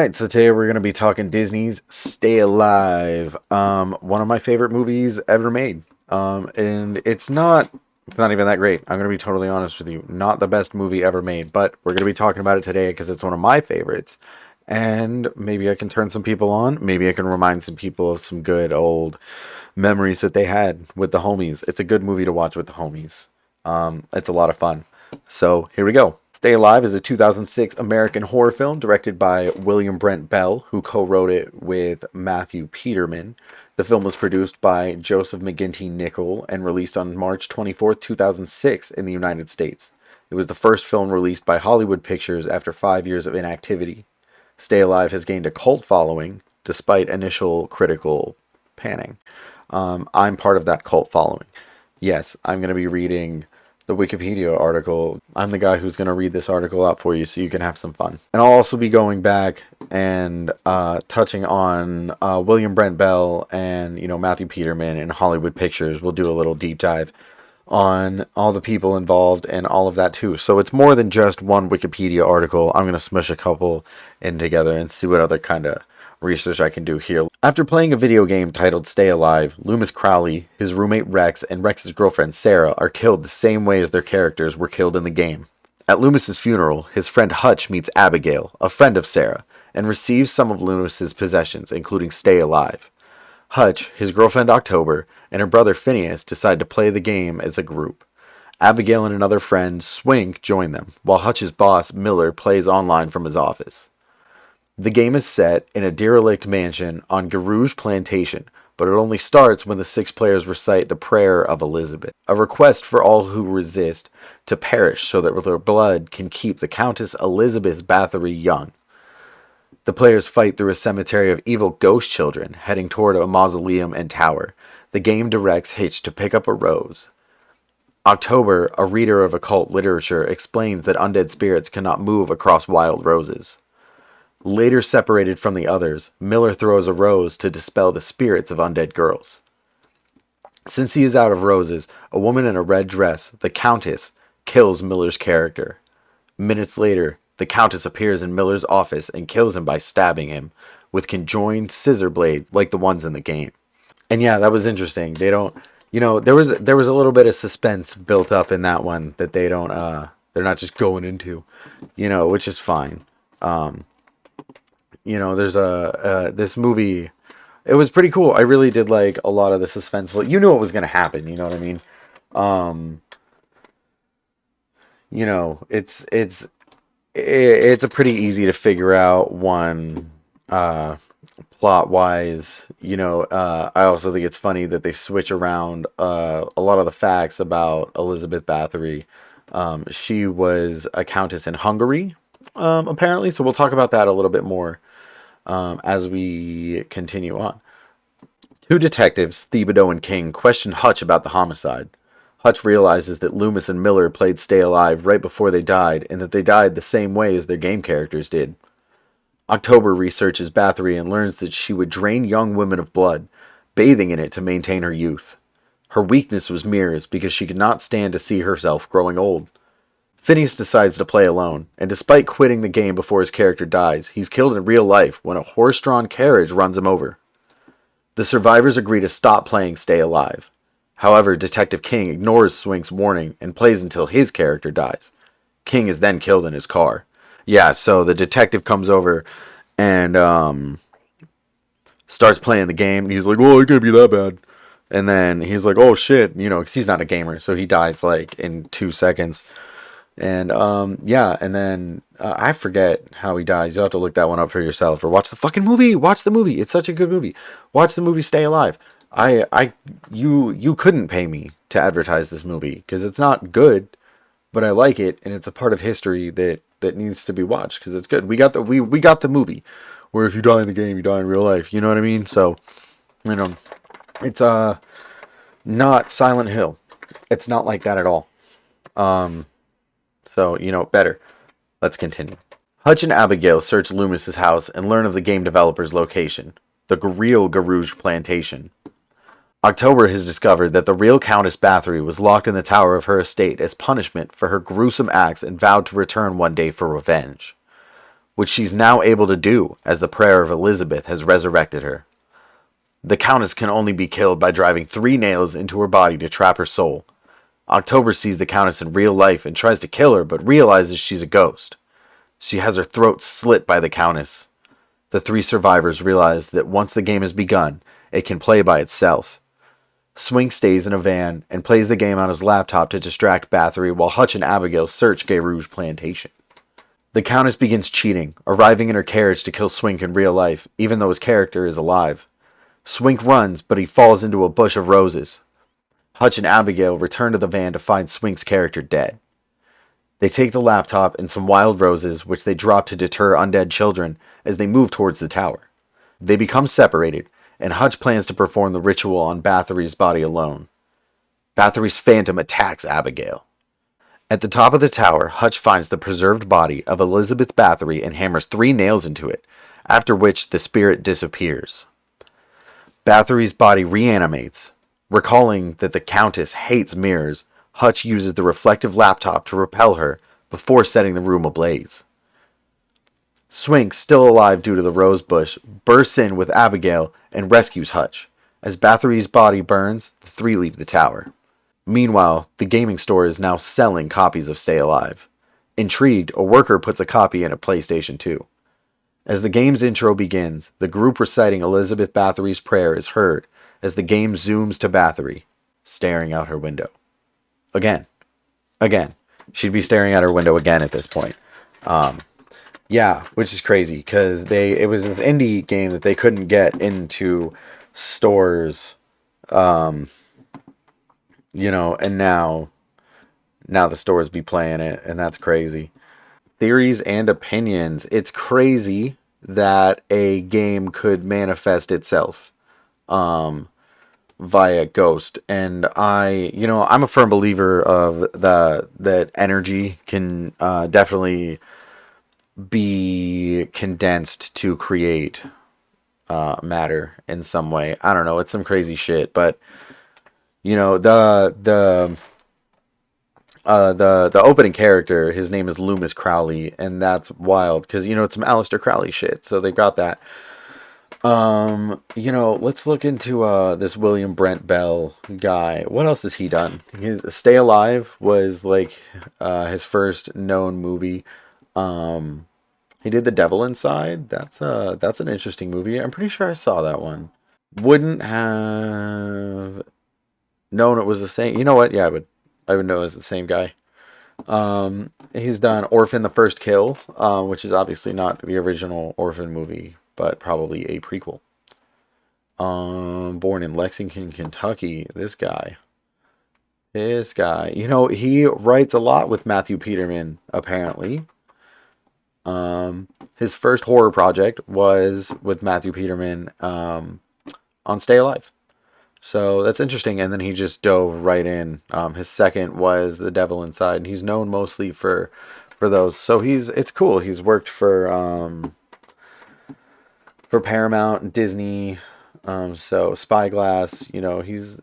Alright, so today we're going to be talking Disney's Stay Alive. One of my favorite movies ever made. And it's not even that great. I'm going to be totally honest with you. Not the best movie ever made, but we're going to be talking about it today because it's one of my favorites. And maybe I can turn some people on. Maybe I can remind some people of some good old memories that they had with the homies. It's a good movie to watch with the homies. It's a lot of fun. So here we go. Stay Alive is a 2006 American horror film directed by William Brent Bell, who co-wrote it with Matthew Peterman. The film was produced by Joseph McGinty Nicol and released on March 24th, 2006 in the United States. It was the first film released by Hollywood Pictures after 5 years of inactivity. Stay Alive has gained a cult following, despite initial critical panning. I'm part of that cult following. Yes, I'm going to be reading the Wikipedia article. I'm the guy who's going to read this article out for you so you can have some fun. And I'll also be going back and touching on William Brent Bell and Matthew Peterman and Hollywood Pictures. We'll do a little deep dive on all the people involved and all of that too. So it's more than just one Wikipedia article. I'm going to smush a couple in together and see what other kind of research I can do here. After playing a video game titled Stay Alive, Loomis Crowley, his roommate Rex, and Rex's girlfriend Sarah are killed the same way as their characters were killed in the game. At Loomis's funeral, his friend Hutch meets Abigail, a friend of Sarah, and receives some of Loomis's possessions, including Stay Alive. Hutch, his girlfriend October, and her brother Phineas decide to play the game as a group. Abigail and another friend, Swink, join them, while Hutch's boss, Miller, plays online from his office. The game is set in a derelict mansion on Garouge Plantation, but it only starts when the 6 players recite the Prayer of Elizabeth, a request for all who resist to perish so that their blood can keep the Countess Elizabeth Bathory young. The players fight through a cemetery of evil ghost children, heading toward a mausoleum and tower. The game directs Hitch to pick up a rose. October, a reader of occult literature, explains that undead spirits cannot move across wild roses. Later separated from the others, Miller throws a rose to dispel the spirits of undead girls. Since he is out of roses, a woman in a red dress, the Countess, kills Miller's character. Minutes later, the Countess appears in Miller's office and kills him by stabbing him with conjoined scissor blades like the ones in the game. And yeah, that was interesting. They don't, there was a little bit of suspense built up in that one that they're not just going into, which is fine. There's this movie, it was pretty cool. I really did like a lot of the suspenseful, you knew what was going to happen, you know what I mean? It's a pretty easy to figure out one, plot wise. I also think it's funny that they switch around, a lot of the facts about Elizabeth Bathory. She was a countess in Hungary, apparently, so we'll talk about that a little bit more as we continue on. 2 detectives, Thibodeau and King, question Hutch about the homicide. Hutch realizes that Loomis and Miller played Stay Alive right before they died, and that they died the same way as their game characters did. October researches Bathory and learns that she would drain young women of blood, bathing in it to maintain her youth. Her weakness was mirrors because she could not stand to see herself growing old. Phineas decides to play alone, and despite quitting the game before his character dies, he's killed in real life when a horse-drawn carriage runs him over. The survivors agree to stop playing Stay Alive. However, Detective King ignores Swink's warning and plays until his character dies. King is then killed in his car. Yeah, so the detective comes over and starts playing the game, and he's like, "Oh, it can't be that bad." And then he's like, "Oh shit," because he's not a gamer, so he dies like in 2 seconds. And and then I forget how he dies. You'll have to look that one up for yourself, or watch the fucking movie. Watch the movie. It's such a good movie. Watch the movie Stay Alive. You couldn't pay me to advertise this movie because it's not good, but I like it, and it's a part of history that needs to be watched because it's good. We got the movie where if you die in the game, you die in real life. You know what I mean? So, it's not Silent Hill. It's not like that at all. So, better. Let's continue. Hutch and Abigail search Loomis's house and learn of the game developer's location, the real Garouge Plantation. October has discovered that the real Countess Bathory was locked in the tower of her estate as punishment for her gruesome acts and vowed to return one day for revenge. which she's now able to do as the prayer of Elizabeth has resurrected her. The Countess can only be killed by driving 3 nails into her body to trap her soul. October sees the Countess in real life and tries to kill her, but realizes she's a ghost. She has her throat slit by the Countess. The 3 survivors realize that once the game has begun, it can play by itself. Swink stays in a van and plays the game on his laptop to distract Bathory while Hutch and Abigail search Gay Rouge Plantation. The Countess begins cheating, arriving in her carriage to kill Swink in real life, even though his character is alive. Swink runs, but he falls into a bush of roses. Hutch and Abigail return to the van to find Swink's character dead. They take the laptop and some wild roses, which they drop to deter undead children as they move towards the tower. They become separated, and Hutch plans to perform the ritual on Bathory's body alone. Bathory's phantom attacks Abigail. At the top of the tower, Hutch finds the preserved body of Elizabeth Bathory and hammers 3 nails into it, after which the spirit disappears. Bathory's body reanimates. Recalling that the Countess hates mirrors, Hutch uses the reflective laptop to repel her before setting the room ablaze. Swink, still alive due to the rose bush, bursts in with Abigail and rescues Hutch. As Bathory's body burns, the 3 leave the tower. Meanwhile, the gaming store is now selling copies of Stay Alive. Intrigued, a worker puts a copy in a PlayStation 2. As the game's intro begins, the group reciting Elizabeth Bathory's prayer is heard as the game zooms to Bathory, staring out her window. Again. She'd be staring out her window again at this point. Yeah, which is crazy, because it was this indie game that they couldn't get into stores, and now the stores be playing it, and that's crazy. Theories and opinions. It's crazy that a game could manifest itself via ghost, and I'm a firm believer of that energy can definitely be condensed to create matter in some way. I don't know, it's some crazy shit, but the opening character, his name is Loomis Crowley, and that's wild because it's some Aleister Crowley shit, so they got that. Let's look into this William Brent Bell guy. What else has he done? Stay Alive was like his first known movie. He did The Devil Inside. That's an interesting movie. I'm pretty sure I saw that one. Wouldn't have known it was the same. You know what? Yeah, I would know it's the same guy. He's done Orphan: The First Kill, which is obviously not the original Orphan movie, but probably a prequel. Born in Lexington, Kentucky. This guy. He writes a lot with Matthew Peterman, apparently. His first horror project was with Matthew Peterman on Stay Alive. So that's interesting, and then he just dove right in. His second was The Devil Inside, and he's known mostly for those. So it's cool. He's worked for Paramount and Disney. So Spyglass, he's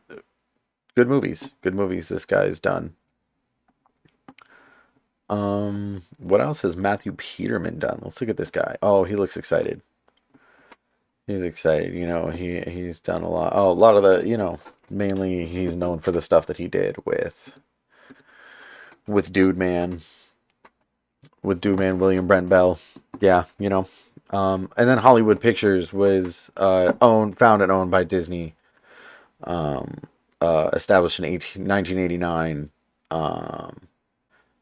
good movies. Good movies this guy's done. What else has Matthew Peterman done? Let's look at this guy. Oh, he looks excited. He's excited. He's done a lot. Oh, a lot of the, mainly he's known for the stuff that he did with Dude Man. With Dude Man, William Brent Bell. Yeah, and then Hollywood Pictures was founded and owned by Disney. Established in 1989.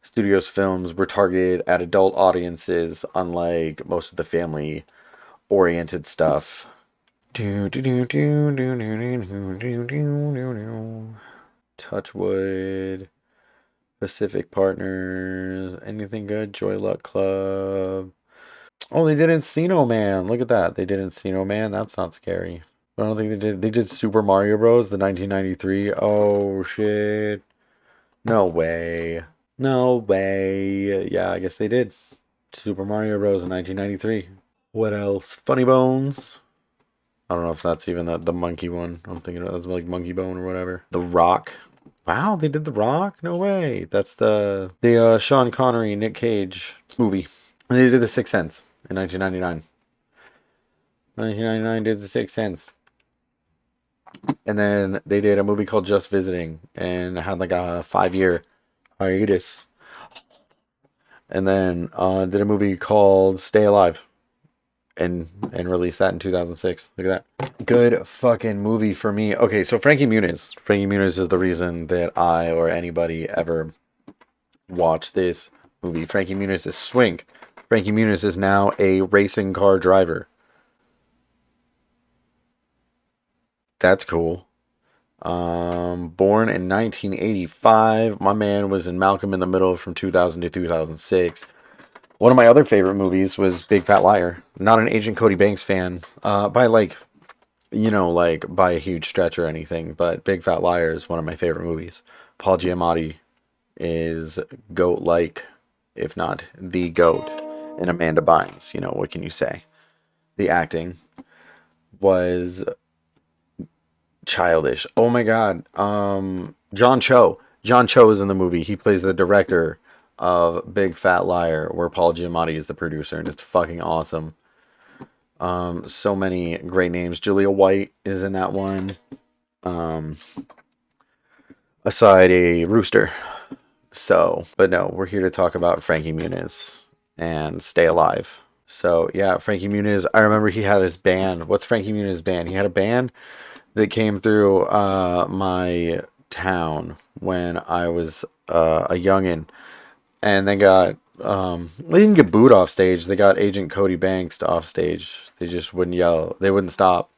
Studios' films were targeted at adult audiences, unlike most of the family-oriented stuff. Touchwood, Pacific Partners, anything good? Joy Luck Club. Oh, they did Encino Man. Look at that. They did Encino Man. That's not scary. I don't think they did. They did Super Mario Bros. The 1993. Oh, shit. No way. No way. Yeah, I guess they did. Super Mario Bros. In 1993. What else? Funny Bones. I don't know if that's even the monkey one. I'm thinking that's like Monkey Bone or whatever. The Rock. Wow, they did The Rock? No way. That's the Sean Connery, Nick Cage movie. And they did The Sixth Sense. in 1999. 1999 did The Sixth Sense. And then they did a movie called Just Visiting and had like a 5 year hiatus. And then did a movie called Stay Alive and released that in 2006. Look at that. Good fucking movie for me. Okay, so Frankie Muniz. Frankie Muniz is the reason that I or anybody ever watched this movie. Frankie Muniz is Swink. Frankie Muniz is now a racing car driver. That's cool. Born in 1985. My man was in Malcolm in the Middle from 2000 to 2006. One of my other favorite movies was Big Fat Liar. Not an Agent Cody Banks fan, by like, like by a huge stretch or anything, but Big Fat Liar is one of my favorite movies. Paul Giamatti is goat-like, if not the goat. And Amanda Bynes, what can you say? The acting was childish. Oh my god. John Cho. John Cho is in the movie. He plays the director of Big Fat Liar, where Paul Giamatti is the producer, and it's fucking awesome. So many great names. Julia White is in that one. Aside a rooster. So, but no, we're here to talk about Frankie Muniz and Stay Alive. So yeah, Frankie Muniz. I remember he had his band. What's Frankie Muniz's band? He had a band that came through my town when I was a youngin', and they didn't get booed off stage. They got Agent Cody Banks off stage. They just wouldn't yell. They wouldn't stop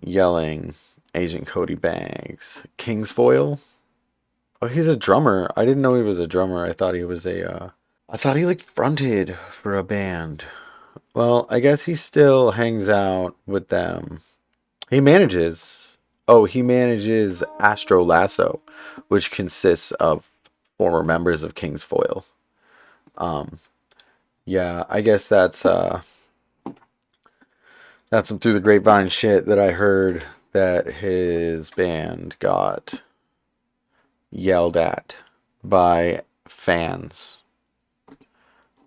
yelling Agent Cody Banks. Kingsfoil. Oh, he's a drummer. I didn't know he was a drummer. I thought he was I thought he like fronted for a band. Well, I guess he still hangs out with them. He manages. Oh, he manages Astro Lasso, which consists of former members of Kingsfoil. Yeah, I guess that's some through the grapevine shit that I heard that his band got yelled at by fans.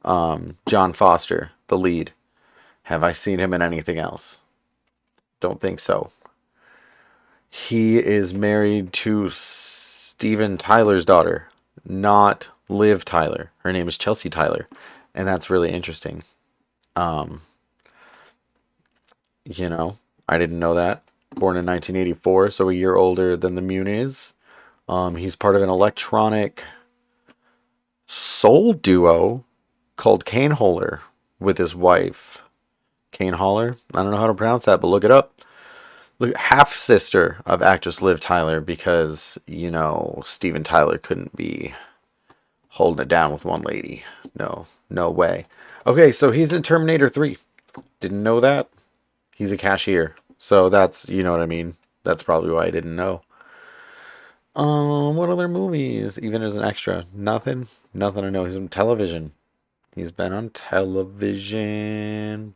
John Foster, the lead. Have I seen him in anything else? Don't think so. He is married to Steven Tyler's daughter, not Liv Tyler. Her name is Chelsea Tyler, and that's really interesting. I didn't know that. Born in 1984, so a year older than the Muniz. He's part of an electronic soul duo called Kane Holler with his wife. Kane Holler? I don't know how to pronounce that, but look it up. Look, half sister of actress Liv Tyler, because, Steven Tyler couldn't be holding it down with one lady. No way. Okay, so he's in Terminator 3. Didn't know that. He's a cashier. So that's, you know what I mean. That's probably why I didn't know. What other movies? Even as an extra? Nothing I know. He's on television. He's been on television.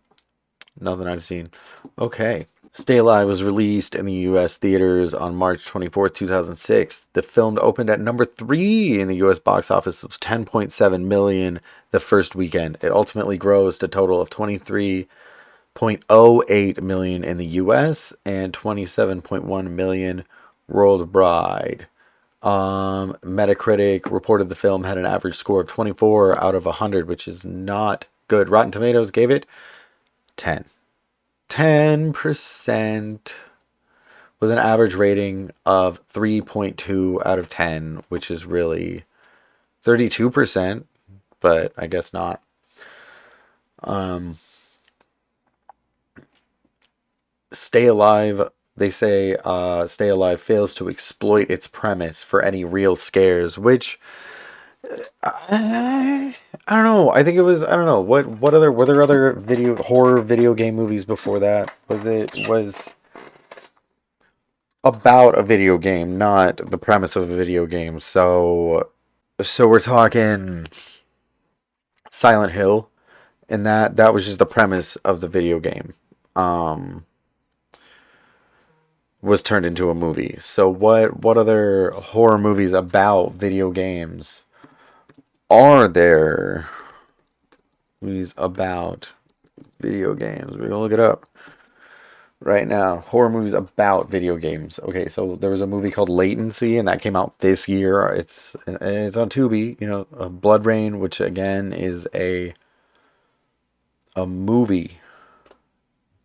Nothing I've seen. Okay. Stay Alive was released in the U.S. theaters on March 24th, 2006. The film opened at number 3 in the U.S. box office with $10.7 million the first weekend. It ultimately grossed a total of $23.08 million in the U.S. and $27.1 million worldwide. Metacritic reported the film had an average score of 24 out of 100, which is not good. Rotten Tomatoes gave it 10. 10% with an average rating of 3.2 out of 10, which is really 32%, but I guess not. Stay Alive, they say Stay Alive fails to exploit its premise for any real scares, which I don't know. I think it was, I don't know. What other, were there other horror video game movies before that? Was about a video game, not the premise of a video game. So we're talking Silent Hill, and that was just the premise of the video game. Was turned into a movie. So what other horror movies about video games are there? Movies about Video games. We're gonna look it up right now. Horror movies about video games. Okay, so there was a movie called Latency, and that came out this year. It's on Tubi. Blood Rain, which again is a movie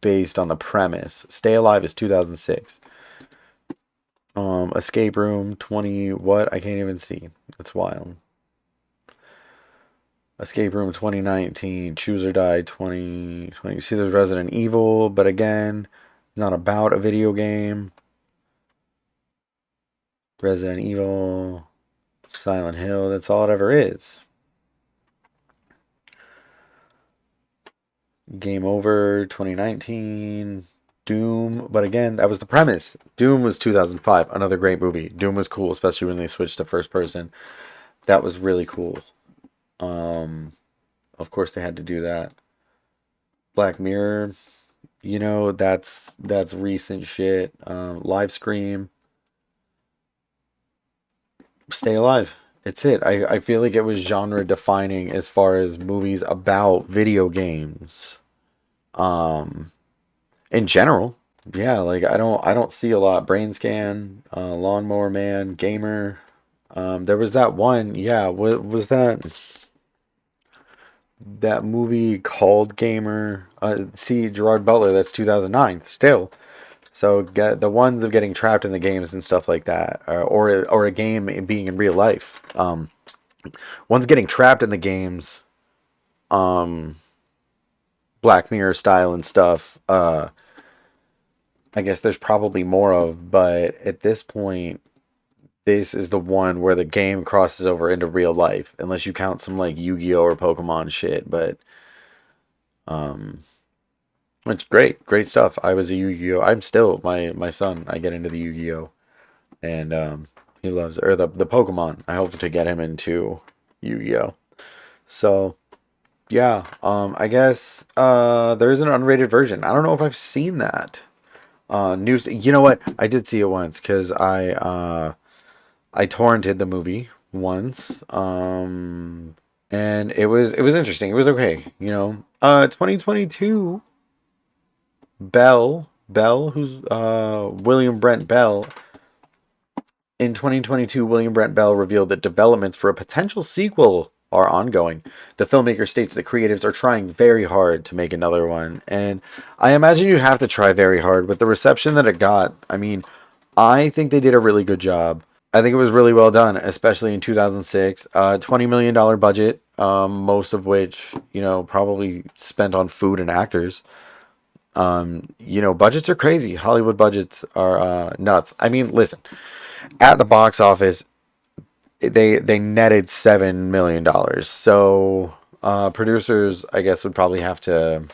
based on the premise. Stay Alive is 2006. Escape Room 20. What? I can't even see. That's wild. Escape Room 2019. Choose or Die 2020. You see, there's Resident Evil, but again, not about a video game. Resident Evil, Silent Hill. That's all it ever is. Game Over 2019. Doom, but again, that was the premise. Doom was 2005, another great movie. Doom was cool, especially when they switched to first person. That was really cool. Of course they had to do that. Black Mirror, that's recent shit. Live Scream, Stay Alive. It's it. I feel like it was genre defining as far as movies about video games. In general, yeah, like I don't see a lot. Brain Scan, Lawnmower Man, Gamer. There was that one. Yeah, what was that movie called Gamer? See, Gerard Butler. That's 2009. Still, so get the ones of getting trapped in the games and stuff like that, or a game being in real life. One's getting trapped in the games. Black Mirror style and stuff. I guess there's probably more of, but at this point, this is the one where the game crosses over into real life, unless you count some like Yu-Gi-Oh or Pokemon shit. But um, it's great stuff. I was a Yu-Gi-Oh. I'm still my son. I get into the Yu-Gi-Oh, and he loves or the Pokemon. I hope to get him into Yu-Gi-Oh. So yeah, I guess there is an unrated version. I don't know if I've seen that. News. You know what? I did see it once because I torrented the movie once. And it was interesting. It was okay. 2022. Bell, who's William Brent Bell. In 2022, William Brent Bell revealed that developments for a potential sequel are ongoing. The filmmaker states that creatives are trying very hard to make another one, and I imagine you'd have to try very hard with the reception that it got. I mean, I think they did a really good job. I think it was really well done, especially in 2006. $20 million budget, most of which, probably spent on food and actors. Budgets are crazy. Hollywood budgets are nuts. I mean, listen, at the box office, they netted $7 million. So producers, I guess, would probably have to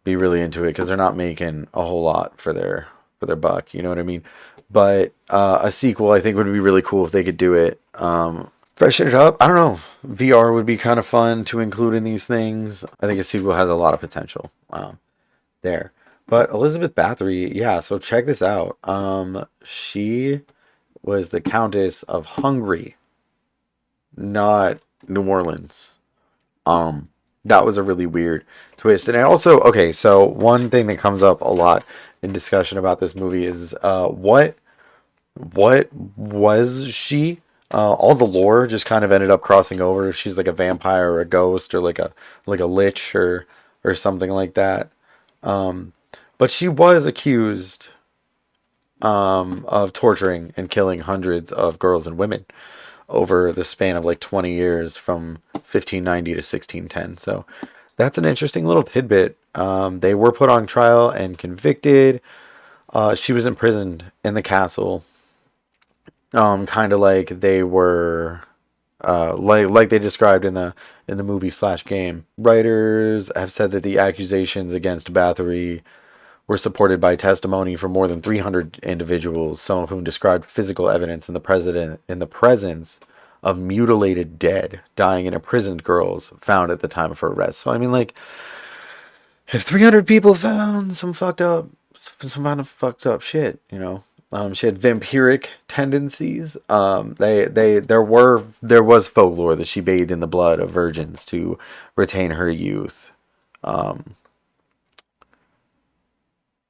be really into it because they're not making a whole lot for their buck. You know what I mean? But a sequel, I think, would be really cool if they could do it. Freshen it up. I don't know. VR would be kind of fun to include in these things. I think a sequel has a lot of potential there. But Elizabeth Bathory, yeah. So check this out. She was the Countess of Hungary, not New Orleans. That was a really weird twist. And I also, okay, so one thing that comes up a lot in discussion about this movie is what was she? All the lore just kind of ended up crossing over. If she's like a vampire or a ghost or like a lich or something like that. But she was accused of torturing and killing hundreds of girls and women over the span of like 20 years from 1590 to 1610. So that's an interesting little tidbit. They were put on trial and convicted. She was imprisoned in the castle, kind of like they were, like they described in the movie slash game. Writers have said that the accusations against Bathory were supported by testimony from more than 300 individuals, some of whom described physical evidence in the presence of mutilated dead, dying and imprisoned girls found at the time of her arrest. So I mean, like, if 300 people found some kind of fucked up shit, She had vampiric tendencies. There was folklore that she bathed in the blood of virgins to retain her youth. Um,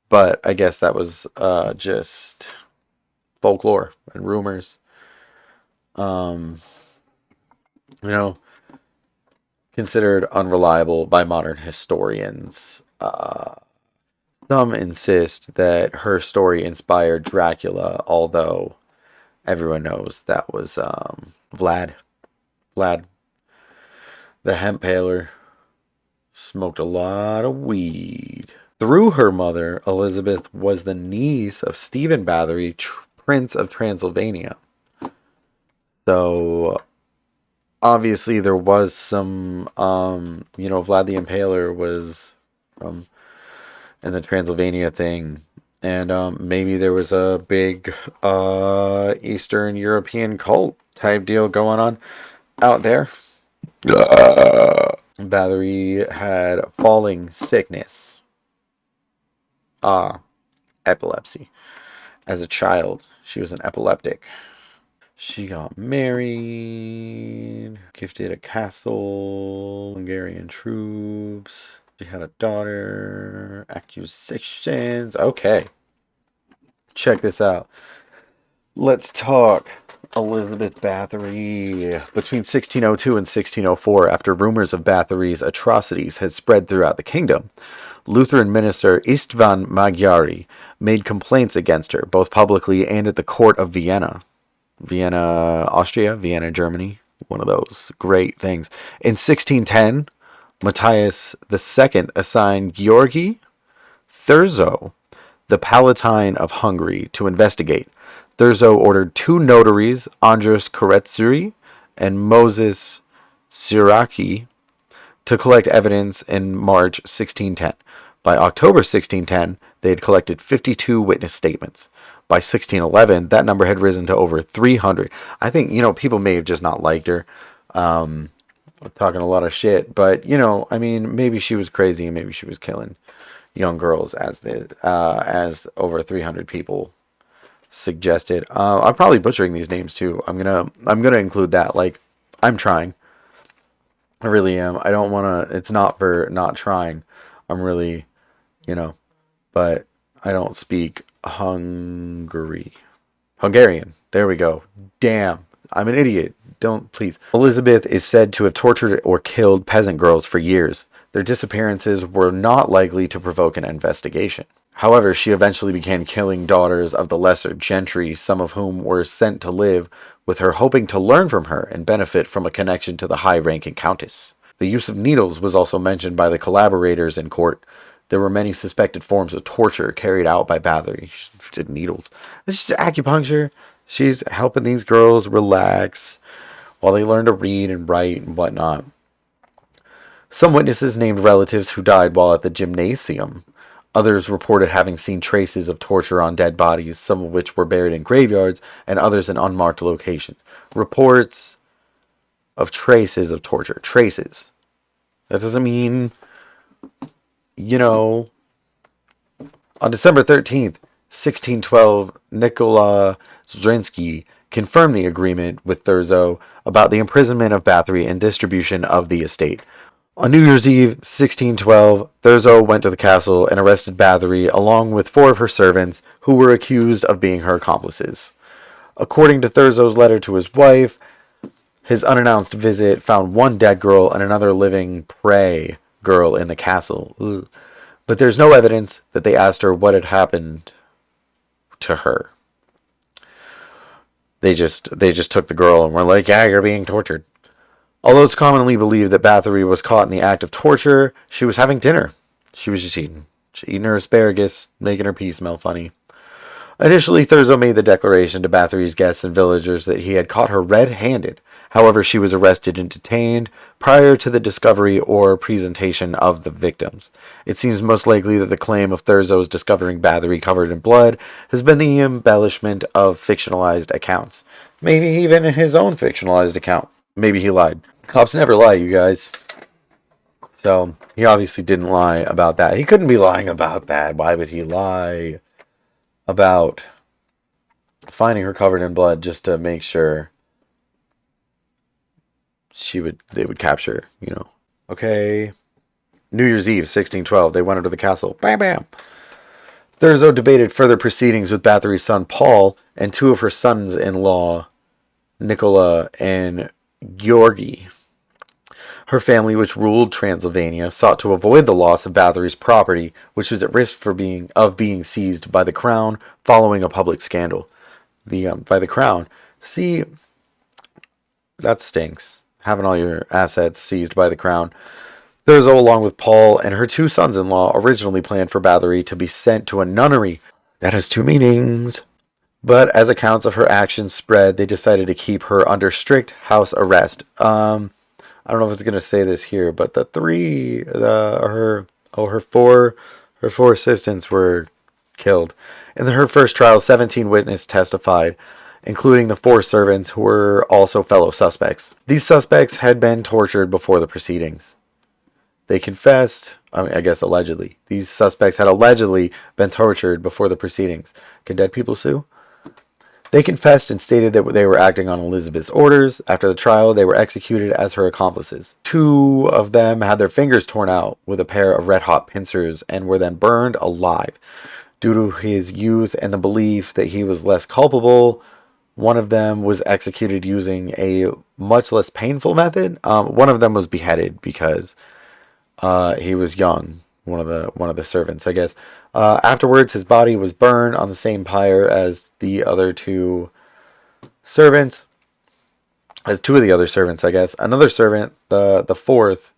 but I guess that was just folklore and rumors. Um, you know, considered unreliable by modern historians. Some insist that her story inspired Dracula, although everyone knows that was Vlad. Vlad, the hemp paler, smoked a lot of weed. Through her mother, Elizabeth was the niece of Stephen Bathory, Prince of Transylvania. So obviously there was some, Vlad the Impaler was from in the Transylvania thing. And maybe there was a big Eastern European cult type deal going on out there. Bathory had falling sickness. Epilepsy. As a child, she was an epileptic. She got married, gifted a castle, Hungarian troops. She had a daughter, accusations. Okay. Check this out. Let's talk Elizabeth Bathory. Between 1602 and 1604, after rumors of Bathory's atrocities had spread throughout the kingdom, Lutheran minister Istvan Magyari made complaints against her, both publicly and at the court of Vienna. Vienna, Austria, Vienna, Germany. One of those great things. In 1610, Matthias II assigned Georgi Thurzo, the Palatine of Hungary, to investigate. Thurzo ordered two notaries, Andras Koretsuri and Moses Siraki, to collect evidence in March 1610. By October 1610, they had collected 52 witness statements. By 1611, that number had risen to over 300. I think, people may have just not liked her, talking a lot of shit. But, maybe she was crazy and maybe she was killing young girls as over 300 people suggested. I'm probably butchering these names too. I'm gonna include that. Like, I'm trying. I really am. I don't want to. It's not for not trying. I'm really, but I don't speak Hungarian. There we go. Damn. I'm an idiot. Don't, please. Elizabeth is said to have tortured or killed peasant girls for years. Their disappearances were not likely to provoke an investigation. However, she eventually began killing daughters of the lesser gentry, some of whom were sent to live with her, hoping to learn from her and benefit from a connection to the high-ranking countess. The use of needles was also mentioned by the collaborators in court. There were many suspected forms of torture carried out by Bathory. She did needles. It's just acupuncture. She's helping these girls relax while they learn to read and write and whatnot. Some witnesses named relatives who died while at the gymnasium. Others reported having seen traces of torture on dead bodies, some of which were buried in graveyards and others in unmarked locations. Reports of traces of torture. Traces. That doesn't mean, on December 13th, 1612, Nikola Zrinski confirmed the agreement with Thurzo about the imprisonment of Bathory and distribution of the estate. On New Year's Eve, 1612, Thurzo went to the castle and arrested Bathory along with 4 of her servants who were accused of being her accomplices. According to Thurzo's letter to his wife, his unannounced visit found one dead girl and another living prey girl in the castle. Ugh. But there's no evidence that they asked her what had happened to her. They just took the girl and were like, yeah, you're being tortured. Although it's commonly believed that Bathory was caught in the act of torture, she was having dinner. She was just eating. She eating her asparagus, making her pee smell funny. Initially, Thurzo made the declaration to Bathory's guests and villagers that he had caught her red-handed. However, she was arrested and detained prior to the discovery or presentation of the victims. It seems most likely that the claim of Thurzo's discovering Bathory covered in blood has been the embellishment of fictionalized accounts. Maybe even in his own fictionalized account. Maybe he lied. Cops never lie, you guys. So, he obviously didn't lie about that. He couldn't be lying about that. Why would he lie about finding her covered in blood just to make sure they would capture her, you know. Okay. New Year's Eve, 1612, they went into the castle. Bam, bam. Thurzo debated further proceedings with Bathory's son Paul and two of her sons-in-law, Nicola and Georgi. Her family, which ruled Transylvania, sought to avoid the loss of Bathory's property, which was at risk of being seized by the crown following a public scandal. By the crown, see, that stinks. Having all your assets seized by the crown. Thurzo, along with Paul and her two sons-in-law, originally planned for Bathory to be sent to a nunnery. That has two meanings. But as accounts of her actions spread, they decided to keep her under strict house arrest. I don't know if it's gonna say this here, but her four assistants were killed. In her first trial, 17 witnesses testified, including the four servants who were also fellow suspects. These suspects had been tortured before the proceedings. They confessed, I guess allegedly. These suspects had allegedly been tortured before the proceedings. Can dead people sue? They confessed and stated that they were acting on Elizabeth's orders. After the trial, they were executed as her accomplices. Two of them had their fingers torn out with a pair of red-hot pincers and were then burned alive. Due to his youth and the belief that he was less culpable, one of them was executed using a much less painful method. One of them was beheaded because he was young. One of the servants, I guess. Afterwards, his body was burned on the same pyre as the other two servants. As two of the other servants, I guess. Another servant, the fourth,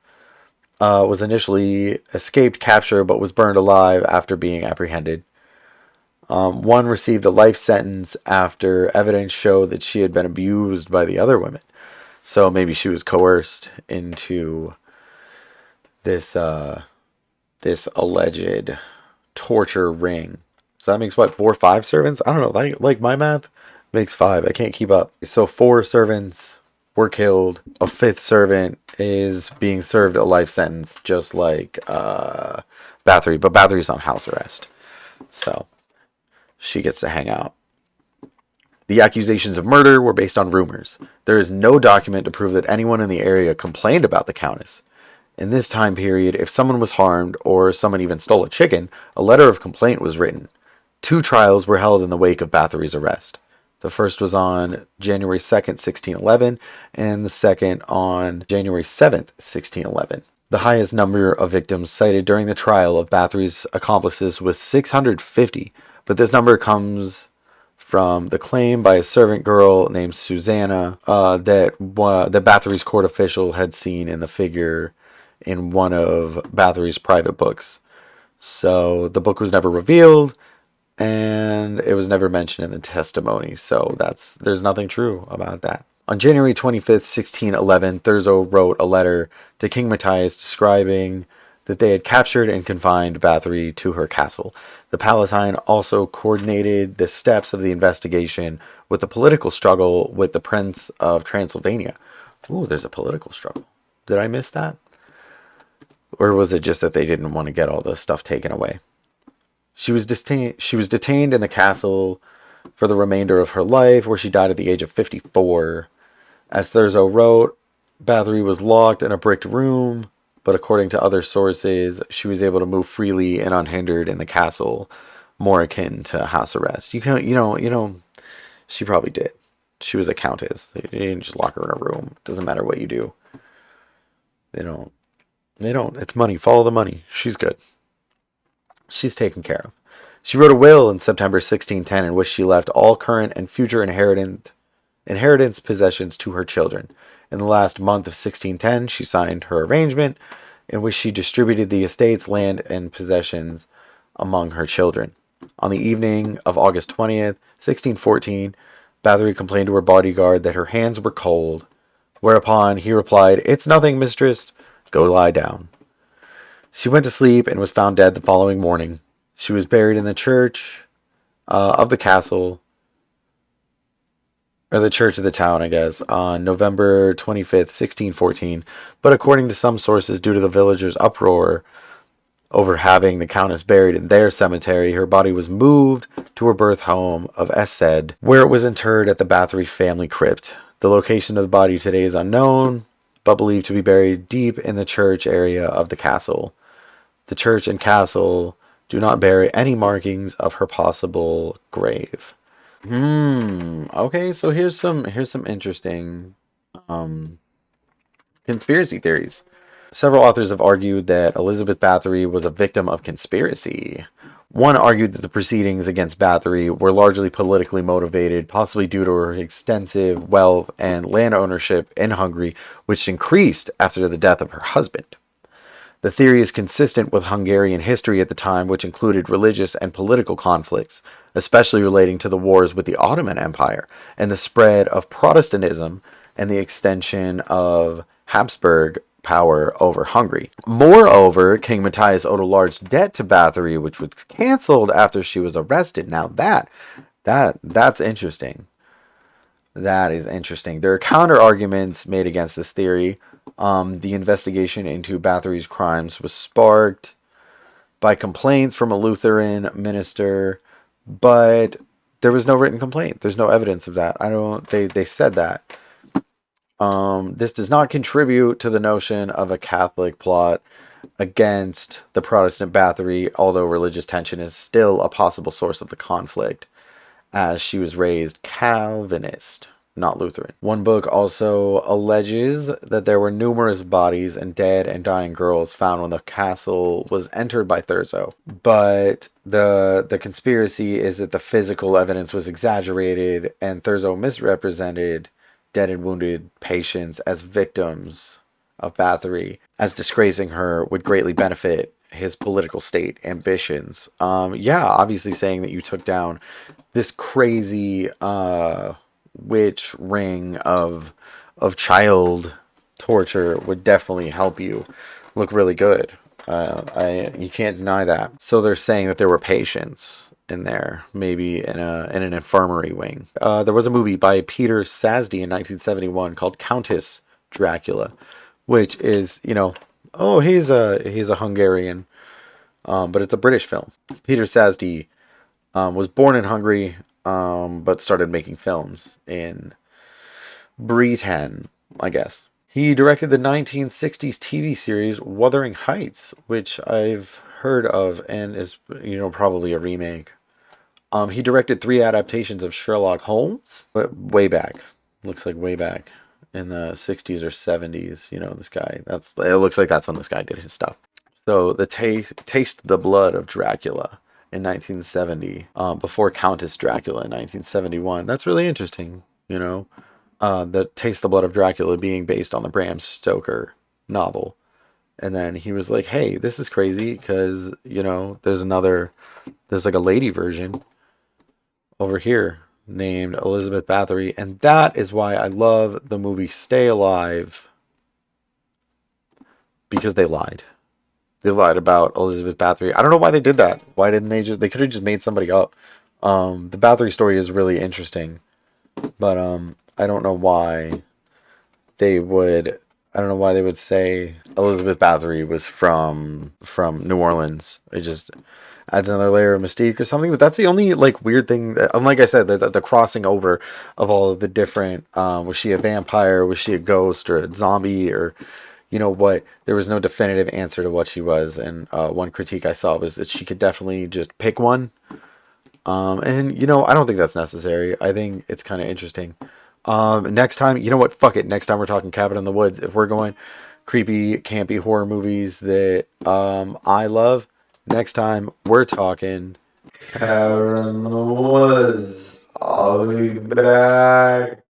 was initially escaped capture but was burned alive after being apprehended. One received a life sentence after evidence showed that she had been abused by the other women. So maybe she was coerced into this alleged torture ring. So that makes what, 4 or 5 servants? I don't know. Like my math makes 5. I can't keep up. So 4 servants were killed. A 5th servant is being served a life sentence, just like Bathory. But Bathory's on house arrest, so she gets to hang out. The accusations of murder were based on rumors. There is no document to prove that anyone in the area complained about the Countess. In this time period, if someone was harmed or someone even stole a chicken, a letter of complaint was written. 2 trials were held in the wake of Bathory's arrest. The first was on January 2nd, 1611, and the second on January 7th, 1611. The highest number of victims cited during the trial of Bathory's accomplices was 650, but this number comes from the claim by a servant girl named Susanna that Bathory's court official had seen in the figure in one of Bathory's private books. So the book was never revealed, and it was never mentioned in the testimony. So there's nothing true about that. On January 25th, 1611, Thurzo wrote a letter to King Matthias describing that they had captured and confined Bathory to her castle. The Palatine also coordinated the steps of the investigation with the political struggle with the Prince of Transylvania. Ooh, there's a political struggle. Did I miss that? Or was it just that they didn't want to get all the stuff taken away? She was detained in the castle for the remainder of her life, where she died at the age of 54. As Thurzo wrote, Bathory was locked in a bricked room, but according to other sources, she was able to move freely and unhindered in the castle, more akin to house arrest. She probably did. She was a countess. They didn't just lock her in a room. Doesn't matter what you do. They don't. It's money. Follow the money. She's good. She's taken care of. She wrote a will in September 1610 in which she left all current and future inheritance possessions to her children. In the last month of 1610, she signed her arrangement in which she distributed the estates, land, and possessions among her children. On the evening of August 20th, 1614, Bathory complained to her bodyguard that her hands were cold, whereupon he replied, "It's nothing, mistress. Go lie down." She went to sleep and was found dead the following morning. She was buried in the church of the castle, or the church of the town, I guess, on November 25th, 1614. But according to some sources, due to the villagers' uproar, Over having the Countess buried in their cemetery, her body was moved to her birth home of Essed, where it was interred at the Bathory family crypt. The location of the body today is unknown, but believed to be buried deep in the church area of the castle. The church and castle do not bear any markings of her possible grave. Okay, so here's some interesting um conspiracy theories. Several authors have argued that Elizabeth Bathory was a victim of conspiracy. One argued that the proceedings against Bathory were largely politically motivated, possibly due to her extensive wealth and land ownership in Hungary, which increased after the death of her husband. The theory is consistent with Hungarian history at the time, which included religious and political conflicts, especially relating to the wars with the Ottoman Empire and the spread of Protestantism and the extension of Habsburg power over Hungary. Moreover, King Matthias owed a large debt to Bathory, which was canceled after she was arrested. Now that's interesting. That is interesting. There are counter arguments made against this theory. The investigation into Bathory's crimes was sparked by complaints from a Lutheran minister, but there was no written complaint. There's no evidence of that. I don't. They said that. This does not contribute to the notion of a Catholic plot against the Protestant Bathory, although religious tension is still a possible source of the conflict, as she was raised Calvinist, not Lutheran. One book also alleges that there were numerous bodies and dead and dying girls found when the castle was entered by Thurzo. But the conspiracy is that the physical evidence was exaggerated and Thurzo misrepresented dead and wounded patients as victims of Bathory, as disgracing her would greatly benefit his political state ambitions. Yeah, obviously saying that you took down this crazy witch ring of child torture would definitely help you look really good. You can't deny that. So they're saying that there were patients in there, maybe in an infirmary wing. There was a movie by Peter Sasdy in 1971 called Countess Dracula, which is, oh, he's a Hungarian, but it's a British film. Peter Sasdy was born in Hungary, but started making films in Britain, I guess. He directed the 1960s TV series Wuthering Heights, which I've heard of and is, probably a remake. He directed 3 adaptations of Sherlock Holmes, but way back. Looks like way back in the 60s or 70s. This guy. It looks like that's when this guy did his stuff. So the Taste the Blood of Dracula in 1970, before Countess Dracula in 1971. That's really interesting. The Taste the Blood of Dracula being based on the Bram Stoker novel. And then he was like, hey, this is crazy because, there's like a lady version over here named Elizabeth Bathory. And that is why I love the movie Stay Alive, because they lied. They lied about Elizabeth Bathory. I don't know why they did that. Why didn't they could have just made somebody up. The Bathory story is really interesting, but I don't know why they would say Elizabeth Bathory was from New Orleans. It just adds another layer of mystique or something. But that's the only weird thing. And like I said, the crossing over of all of the different. Was she a vampire? Was she a ghost or a zombie? Or what? There was no definitive answer to what she was. And one critique I saw was that she could definitely just pick one. And I don't think that's necessary. I think it's kind of interesting. Next time, you know what? Fuck it. Next time we're talking Cabin in the Woods. If we're going creepy, campy horror movies that I love, next time we're talking Cabin in the Woods. I'll be back.